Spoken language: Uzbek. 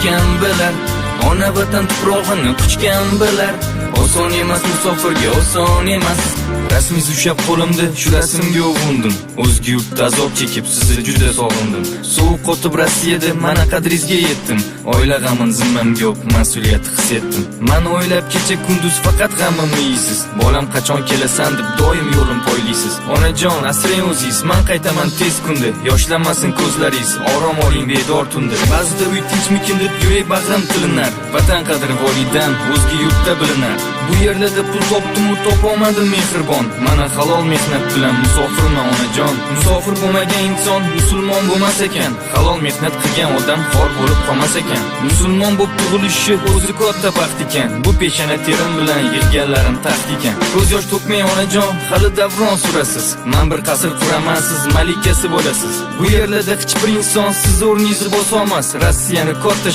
uchgan bilar, ona vatan tuprog'ini quchgan bilar. Oson emas musofirga, oson emas. Rasmingiz ushlab qo'limda, shu rasmga uvundi. O'zga yurtda azob chekib, sizni juda sog'indim. Sovuq qotib Rossiyada mana qadringizga yetdim. Oila g'amin zimmamga yo'q, mas'uliyat his etdim. Meni o'ylab kecha kunduz faqat g'amimni yeysiz. Bolam qachon kelasan deb doim yo'lim poylaysiz. Onajon, asrang o'zingiz, men qaytaman tez kunda. Yoshlanmasin ko'zlaringiz, orom oling bedor tunda. Ba'zida uy tinchmikin deb yurak bag'rim tilinar. Vatan qadri volidan o'zga yurtda bilinar. Bu yerlarda pul topdim, topolmadim mehribon. Mana halol mehnat bilan musofirman onajon. Musofir bo'lmagan inson musulmon bo'lmas ekan. Halol mehnat qilgan odam xor bo'lib qolmas ekan. Musulmon bo'lib tug'ilishi o'zi katta baxt ekan. Bu peshana terim bilan yig'ganlarim taxt ekan. Ko'z yosh to'kmay onajon, hali davron surasiz. Men bir qasr quraman, siz malikasi bo'lasiz. Bu yerlarda hech bir inson siz o'rningizni bosa olmas. Rossiyani katta